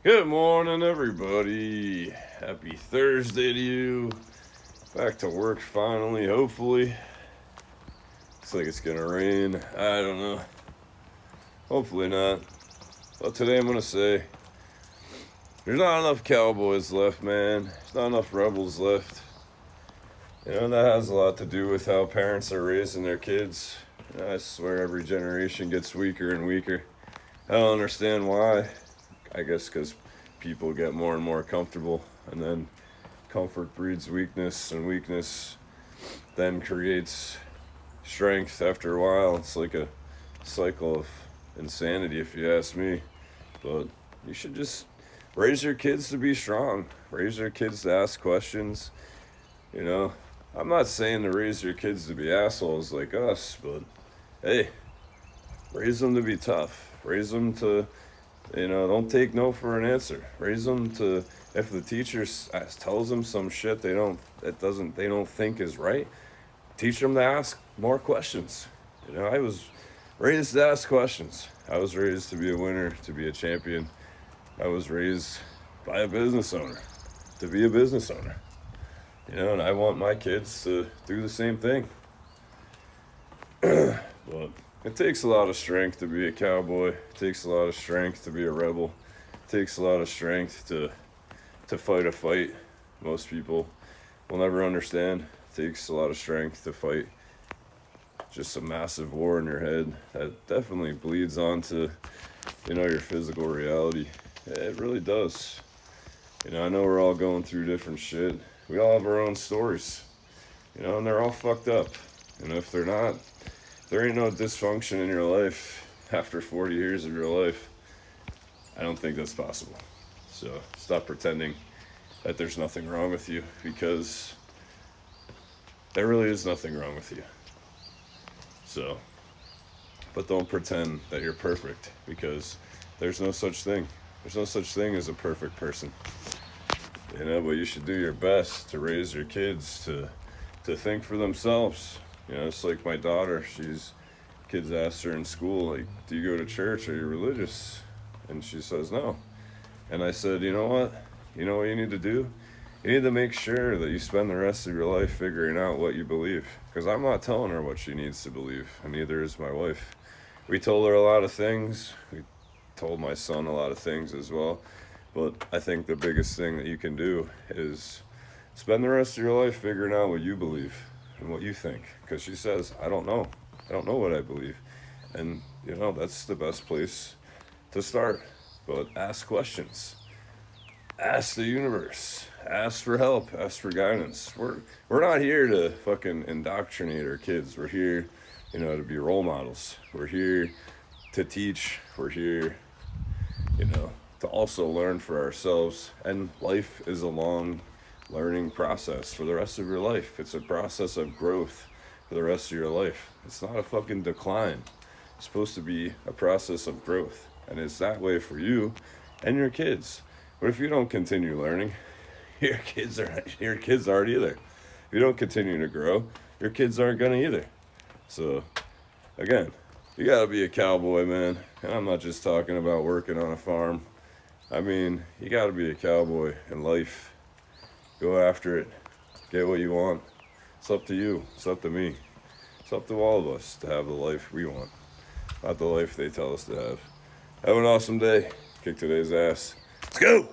Good morning, everybody. Happy Thursday to you. Back to work finally, hopefully. Looks like it's gonna rain. I don't know. Hopefully not. But today I'm gonna say there's not enough cowboys left, man. There's not enough rebels left. That has a lot to do with how parents are raising their kids. I swear every generation gets weaker and weaker. I don't understand why. I guess because people get more and more comfortable, and then comfort breeds weakness, and weakness then creates strength after a while. It's like a cycle of insanity, if you ask me. But you should just raise your kids to be strong, raise your kids to ask questions. You know, I'm not saying to raise your kids to be assholes like us, but hey, raise them to be tough. Raise them to, don't take no for an answer. Raise them to, if the teacher tells them some shit they don't think is right, teach them to ask more questions. I was raised to ask questions. I was raised to be a winner, to be a champion. I was raised by a business owner, to be a business owner. And I want my kids to do the same thing. But it takes a lot of strength to be a cowboy. It takes a lot of strength to be a rebel. It takes a lot of strength to fight a fight most people will never understand. It takes a lot of strength to fight just a massive war in your head that definitely bleeds onto, your physical reality. It really does. I know we're all going through different shit. We all have our own stories, and they're all fucked up. If they're not, there ain't no dysfunction in your life after 40 years of your life. I don't think that's possible. So stop pretending that there's nothing wrong with you, because there really is nothing wrong with you. So, but don't pretend that you're perfect, because there's no such thing. There's no such thing as a perfect person. But you should do your best to raise your kids to think for themselves. It's like my daughter. Kids asked her in school, like, do you go to church? Are you religious? And she says no. And I said, you know what? You know what you need to do? You need to make sure that you spend the rest of your life figuring out what you believe. Because I'm not telling her what she needs to believe, and neither is my wife. We told her a lot of things. We told my son a lot of things as well. But I think the biggest thing that you can do is spend the rest of your life figuring out what you believe and what you think. Because she says, I don't know. I don't know what I believe. And, that's the best place to start. But ask questions. Ask the universe. Ask for help. Ask for guidance. We're not here to fucking indoctrinate our kids. We're here, to be role models. We're here to teach. We're here, to also learn for ourselves. And life is a long learning process for the rest of your life. It's a process of growth for the rest of your life. It's not a fucking decline. It's supposed to be a process of growth. And it's that way for you and your kids. But if you don't continue learning, your kids aren't either. If you don't continue to grow, your kids aren't gonna either. So again, you gotta be a cowboy, man. And I'm not just talking about working on a farm. I mean, you gotta be a cowboy in life. Go after it. Get what you want. It's up to you. It's up to me. It's up to all of us to have the life we want, not the life they tell us to have. Have an awesome day. Kick today's ass. Let's go!